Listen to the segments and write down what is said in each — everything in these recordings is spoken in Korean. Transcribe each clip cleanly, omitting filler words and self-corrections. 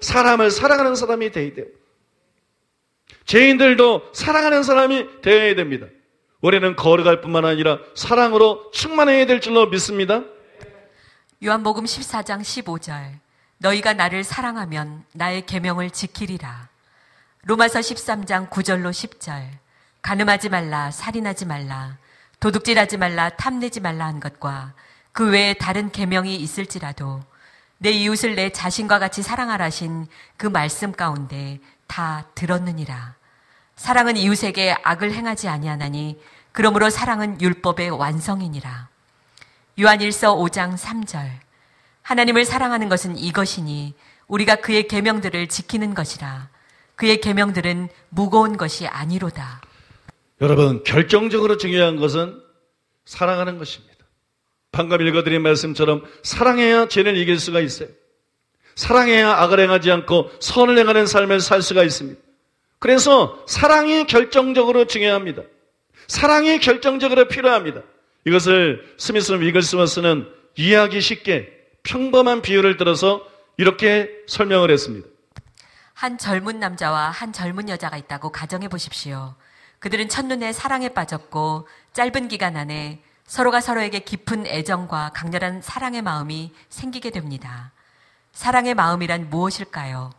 사람을 사랑하는 사람이 되어야 돼요. 죄인들도 사랑하는 사람이 되어야 됩니다. 우리는 거룩할 뿐만 아니라 사랑으로 충만해야 될 줄로 믿습니다. 요한복음 14장 15절 너희가 나를 사랑하면 나의 계명을 지키리라. 로마서 13장 9절로 10절 간음하지 말라, 살인하지 말라, 도둑질하지 말라, 탐내지 말라 한 것과 그 외에 다른 계명이 있을지라도 내 이웃을 내 자신과 같이 사랑하라 하신 그 말씀 가운데 다 들었느니라. 사랑은 이웃에게 악을 행하지 아니하나니 그러므로 사랑은 율법의 완성이니라. 요한일서 5장 3절 하나님을 사랑하는 것은 이것이니 우리가 그의 계명들을 지키는 것이라. 그의 계명들은 무거운 것이 아니로다. 여러분, 결정적으로 중요한 것은 사랑하는 것입니다. 방금 읽어드린 말씀처럼 사랑해야 죄를 이길 수가 있어요. 사랑해야 악을 행하지 않고 선을 행하는 삶을 살 수가 있습니다. 그래서 사랑이 결정적으로 중요합니다. 사랑이 결정적으로 필요합니다. 이것을 스미스 위글스워스는 이해하기 쉽게 평범한 비유를 들어서 이렇게 설명을 했습니다. 한 젊은 남자와 한 젊은 여자가 있다고 가정해 보십시오. 그들은 첫눈에 사랑에 빠졌고 짧은 기간 안에 서로가 서로에게 깊은 애정과 강렬한 사랑의 마음이 생기게 됩니다. 사랑의 마음이란 무엇일까요?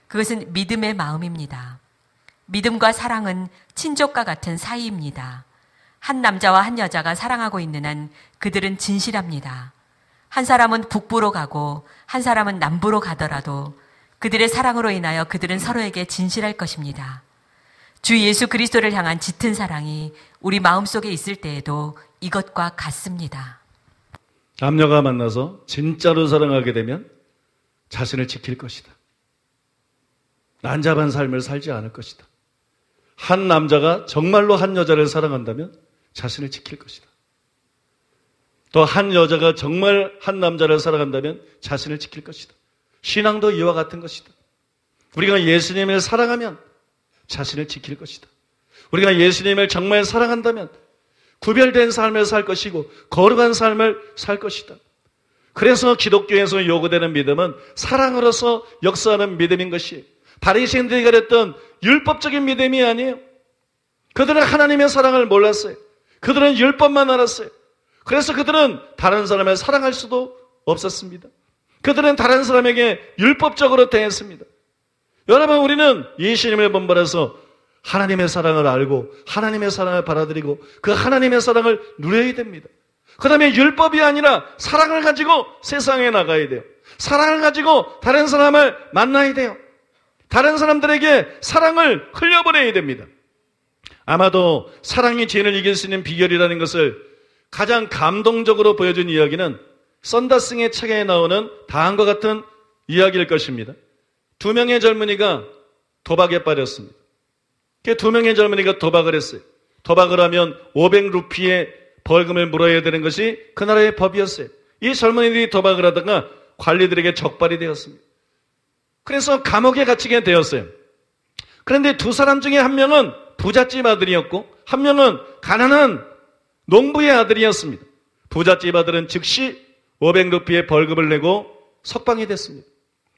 그것은 믿음의 마음입니다. 믿음과 사랑은 친족과 같은 사이입니다. 한 남자와 한 여자가 사랑하고 있는 한 그들은 진실합니다. 한 사람은 북부로 가고 한 사람은 남부로 가더라도 그들의 사랑으로 인하여 그들은 서로에게 진실할 것입니다. 주 예수 그리스도를 향한 짙은 사랑이 우리 마음속에 있을 때에도 이것과 같습니다. 남녀가 만나서 진짜로 사랑하게 되면 자신을 지킬 것이다. 난잡한 삶을 살지 않을 것이다. 한 남자가 정말로 한 여자를 사랑한다면 자신을 지킬 것이다. 또 한 여자가 정말 한 남자를 사랑한다면 자신을 지킬 것이다. 신앙도 이와 같은 것이다. 우리가 예수님을 사랑하면 자신을 지킬 것이다. 우리가 예수님을 정말 사랑한다면 구별된 삶을 살 것이고 거룩한 삶을 살 것이다. 그래서 기독교에서 요구되는 믿음은 사랑으로서 역사하는 믿음인 것이 바리새인들이 가렸던 율법적인 믿음이 아니에요. 그들은 하나님의 사랑을 몰랐어요. 그들은 율법만 알았어요. 그래서 그들은 다른 사람을 사랑할 수도 없었습니다. 그들은 다른 사람에게 율법적으로 대했습니다. 여러분, 우리는 예수님을 본받아서 하나님의 사랑을 알고 하나님의 사랑을 받아들이고 그 하나님의 사랑을 누려야 됩니다. 그 다음에 율법이 아니라 사랑을 가지고 세상에 나가야 돼요. 사랑을 가지고 다른 사람을 만나야 돼요. 다른 사람들에게 사랑을 흘려보내야 됩니다. 아마도 사랑이 죄를 이길 수 있는 비결이라는 것을 가장 감동적으로 보여준 이야기는 썬더싱의 책에 나오는 다음과 같은 이야기일 것입니다. 두 명의 젊은이가 도박에 빠졌습니다. 두 명의 젊은이가 도박을 했어요. 도박을 하면 500루피의 벌금을 물어야 되는 것이 그 나라의 법이었어요. 이 젊은이들이 도박을 하다가 관리들에게 적발이 되었습니다. 그래서 감옥에 갇히게 되었어요. 그런데 두 사람 중에 한 명은 부잣집 아들이었고 한 명은 가난한 농부의 아들이었습니다. 부잣집 아들은 즉시 500루피의 벌금을 내고 석방이 됐습니다.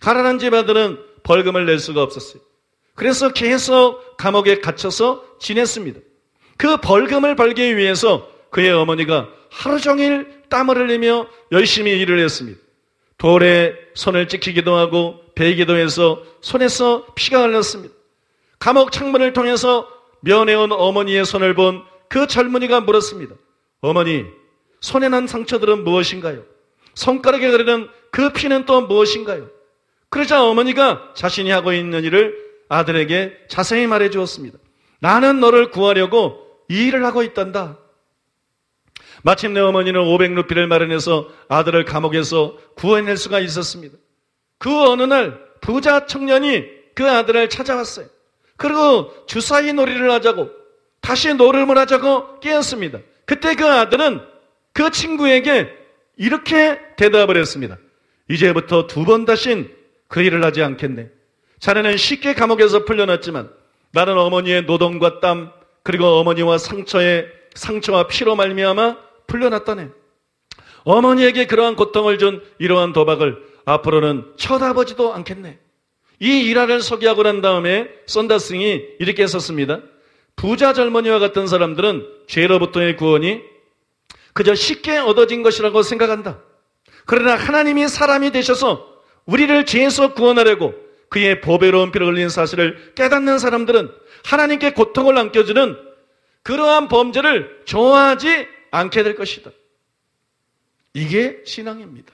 가난한 집 아들은 벌금을 낼 수가 없었어요. 그래서 계속 감옥에 갇혀서 지냈습니다. 그 벌금을 벌기 위해서 그의 어머니가 하루 종일 땀을 흘리며 열심히 일을 했습니다. 돌에 손을 찍히기도 하고 베기도 해서 손에서 피가 흘렀습니다. 감옥 창문을 통해서 면회온 어머니의 손을 본 그 젊은이가 물었습니다. 어머니, 손에 난 상처들은 무엇인가요? 손가락에 흐르는 그 피는 또 무엇인가요? 그러자 어머니가 자신이 하고 있는 일을 아들에게 자세히 말해 주었습니다. 나는 너를 구하려고 이 일을 하고 있단다. 마침내 어머니는 500루피를 마련해서 아들을 감옥에서 구해낼 수가 있었습니다. 그 어느 날 부자 청년이 그 아들을 찾아왔어요. 그리고 주사위 놀이를 하자고 다시 노름을 하자고 깨었습니다. 그때 그 아들은 그 친구에게 이렇게 대답을 했습니다. 이제부터 두 번 다신 그 일을 하지 않겠네. 자네는 쉽게 감옥에서 풀려났지만 나는 어머니의 노동과 땀 그리고 어머니와 상처와 피로 말미암아 풀려났다네. 어머니에게 그러한 고통을 준 이러한 도박을 앞으로는 쳐다보지도 않겠네. 이 일화를 소개하고 난 다음에 썬다스ing이 이렇게 썼습니다. 부자 젊은이와 같은 사람들은 죄로부터의 구원이 그저 쉽게 얻어진 것이라고 생각한다. 그러나 하나님이 사람이 되셔서 우리를 죄에서 구원하려고 그의 보배로운 피를 흘린 사실을 깨닫는 사람들은 하나님께 고통을 안겨주는 그러한 범죄를 좋아하지 않게 될 것이다. 이게 신앙입니다.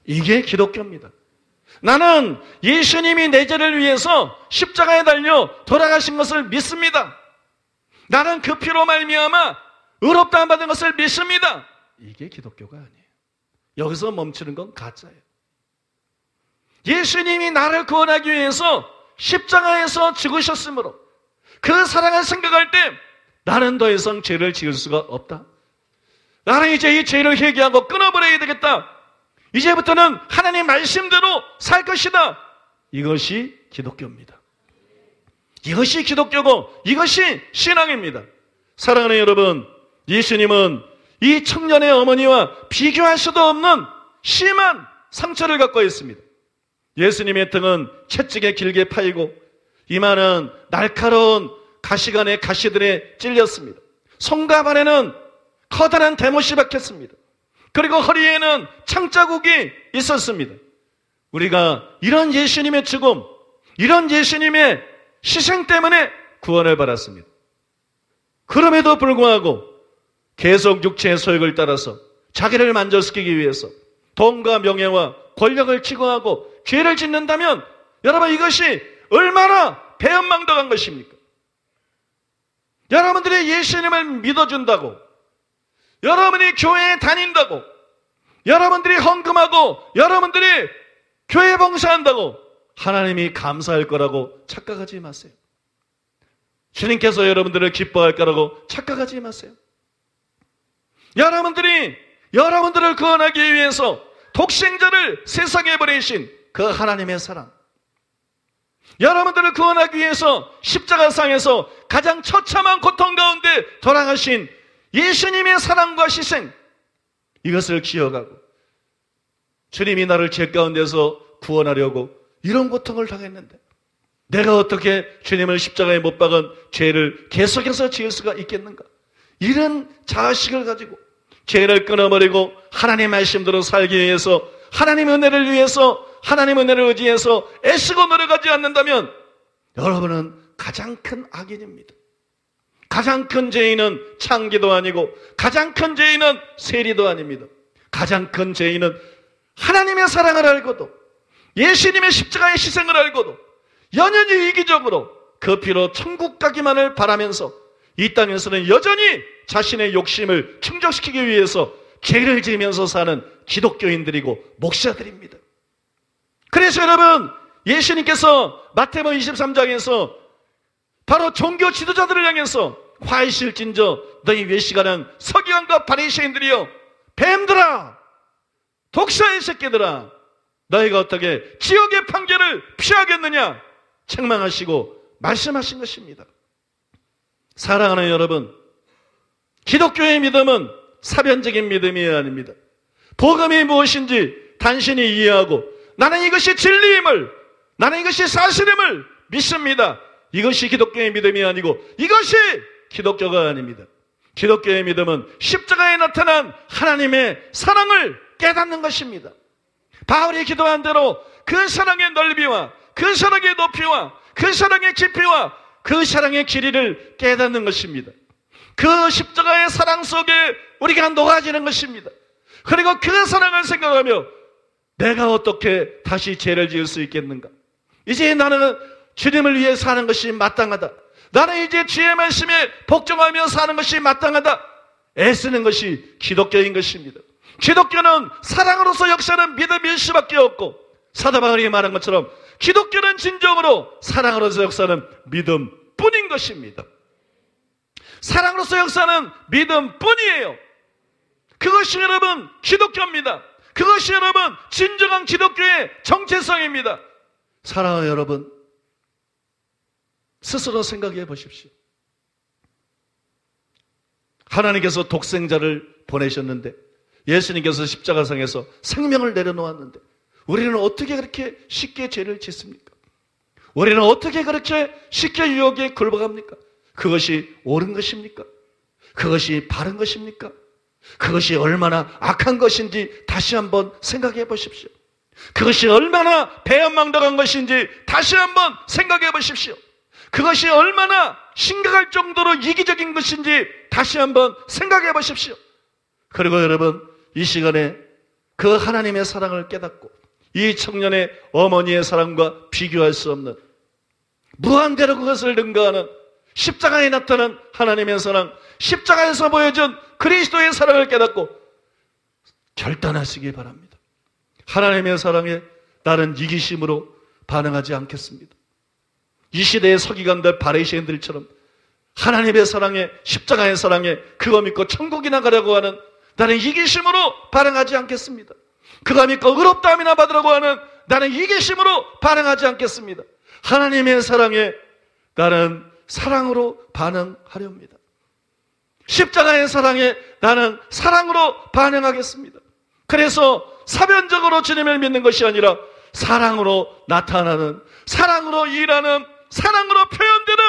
이게 기독교입니다. 나는 예수님이 내 죄를 위해서 십자가에 달려 돌아가신 것을 믿습니다. 나는 그 피로 말미암아 의롭다함 받은 것을 믿습니다. 이게 기독교가 아니에요. 여기서 멈추는 건 가짜예요. 예수님이 나를 구원하기 위해서 십자가에서 죽으셨으므로 그 사랑을 생각할 때 나는 더 이상 죄를 지을 수가 없다. 나는 이제 이 죄를 회개하고 끊어버려야 되겠다. 이제부터는 하나님 말씀대로 살 것이다. 이것이 기독교입니다. 이것이 기독교고 이것이 신앙입니다. 사랑하는 여러분, 예수님은 이 청년의 어머니와 비교할 수도 없는 심한 상처를 갖고 있습니다. 예수님의 등은 채찍에 길게 파이고 이마는 날카로운 가시관의 가시들에 찔렸습니다. 손과 발에는 커다란 대못이 박혔습니다. 그리고 허리에는 창자국이 있었습니다. 우리가 이런 예수님의 죽음, 이런 예수님의 희생 때문에 구원을 받았습니다. 그럼에도 불구하고 계속 육체의 소욕을 따라서 자기를 만족시키기 위해서 돈과 명예와 권력을 추구하고 죄를 짓는다면 여러분 이것이 얼마나 배은망덕한 것입니까? 여러분들이 예수님을 믿어준다고, 여러분이 교회에 다닌다고, 여러분들이 헌금하고 여러분들이 교회 봉사한다고 하나님이 감사할 거라고 착각하지 마세요. 주님께서 여러분들을 기뻐할 거라고 착각하지 마세요. 여러분들이 여러분들을 구원하기 위해서 독생자를 세상에 보내신 그 하나님의 사랑, 여러분들을 구원하기 위해서 십자가상에서 가장 처참한 고통 가운데 돌아가신 예수님의 사랑과 희생, 이것을 기억하고 주님이 나를 죄 가운데서 구원하려고 이런 고통을 당했는데 내가 어떻게 주님을 십자가에 못 박은 죄를 계속해서 지을 수가 있겠는가? 이런 자식을 가지고 죄를 끊어버리고 하나님의 말씀대로 살기 위해서, 하나님의 은혜를 위해서, 하나님의 은혜를 의지해서 애쓰고 노력하지 않는다면 여러분은 가장 큰 악인입니다. 가장 큰 죄인은 창기도 아니고 가장 큰 죄인은 세리도 아닙니다. 가장 큰 죄인은 하나님의 사랑을 알고도 예수님의 십자가의 희생을 알고도 연연히 이기적으로 그 피로 천국 가기만을 바라면서 이 땅에서는 여전히 자신의 욕심을 충족시키기 위해서 죄를 지으면서 사는 기독교인들이고 목사들입니다. 그래서 여러분, 예수님께서 마태복음 23장에서 바로 종교 지도자들을 향해서 화이실진저 너희 외시가랑 서기관과 바리새인들이여, 뱀들아, 독사의 새끼들아, 너희가 어떻게 지옥의 판결을 피하겠느냐 책망하시고 말씀하신 것입니다. 사랑하는 여러분, 기독교의 믿음은 사변적인 믿음이 아닙니다. 복음이 무엇인지 단순히 이해하고 나는 이것이 진리임을, 나는 이것이 사실임을 믿습니다. 이것이 기독교의 믿음이 아니고 이것이 기독교가 아닙니다. 기독교의 믿음은 십자가에 나타난 하나님의 사랑을 깨닫는 것입니다. 바울이 기도한 대로 그 사랑의 넓이와 그 사랑의 높이와 그 사랑의 깊이와 그 사랑의 길이를 깨닫는 것입니다. 그 십자가의 사랑 속에 우리가 녹아지는 것입니다. 그리고 그 사랑을 생각하며 내가 어떻게 다시 죄를 지을 수 있겠는가? 이제 나는 주님을 위해 사는 것이 마땅하다. 나는 이제 주의 말씀에 복종하며 사는 것이 마땅하다. 애쓰는 것이 기독교인 것입니다. 기독교는 사랑으로서 역사는 믿음일 수밖에 없고, 사도 바울이 말한 것처럼 기독교는 진정으로 사랑으로서 역사는 믿음뿐인 것입니다. 사랑으로서 역사는 믿음뿐이에요. 그것이 여러분 기독교입니다. 그것이 여러분 진정한 기독교의 정체성입니다. 사랑하는 여러분, 스스로 생각해 보십시오. 하나님께서 독생자를 보내셨는데, 예수님께서 십자가상에서 생명을 내려놓았는데 우리는 어떻게 그렇게 쉽게 죄를 짓습니까? 우리는 어떻게 그렇게 쉽게 유혹에 굴복합니까? 그것이 옳은 것입니까? 그것이 바른 것입니까? 그것이 얼마나 악한 것인지 다시 한번 생각해 보십시오. 그것이 얼마나 배은망덕한 것인지 다시 한번 생각해 보십시오. 그것이 얼마나 심각할 정도로 이기적인 것인지 다시 한번 생각해 보십시오. 그리고 여러분, 이 시간에 그 하나님의 사랑을 깨닫고 이 청년의 어머니의 사랑과 비교할 수 없는 무한대로 그것을 능가하는 십자가에 나타난 하나님의 사랑, 십자가에서 보여준 그리스도의 사랑을 깨닫고 결단하시기 바랍니다. 하나님의 사랑에 나는 이기심으로 반응하지 않겠습니다. 이 시대의 서기관들, 바리새인들처럼 하나님의 사랑에, 십자가의 사랑에 그거 믿고 천국이나 가려고 하는 나는 이기심으로 반응하지 않겠습니다. 그거 믿고 의롭다함이나 받으라고 하는 나는 이기심으로 반응하지 않겠습니다. 하나님의 사랑에 나는 사랑으로 반응하려 합니다. 십자가의 사랑에 나는 사랑으로 반응하겠습니다. 그래서 사변적으로 주님을 믿는 것이 아니라 사랑으로 나타나는, 사랑으로 일하는, 사랑으로 표현되는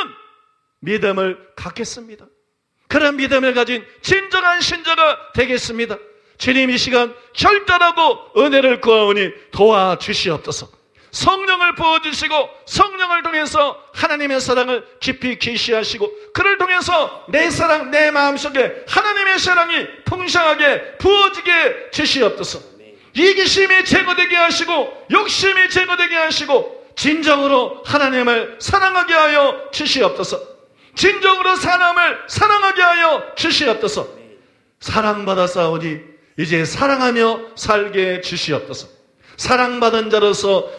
믿음을 갖겠습니다. 그런 믿음을 가진 진정한 신자가 되겠습니다. 주님, 이 시간 결단하고 은혜를 구하오니 도와주시옵소서. 성령을 부어주시고 성령을 통해서 하나님의 사랑을 깊이 계시하시고 그를 통해서 내 사랑, 내 마음속에 하나님의 사랑이 풍성하게 부어지게 주시옵소서. 이기심이 제거되게 하시고 욕심이 제거되게 하시고 진정으로 하나님을 사랑하게 하여 주시옵소서. 진정으로 사람을 사랑하게 하여 주시옵소서. 사랑받아 싸우니 이제 사랑하며 살게 주시옵소서. 사랑받은 자로서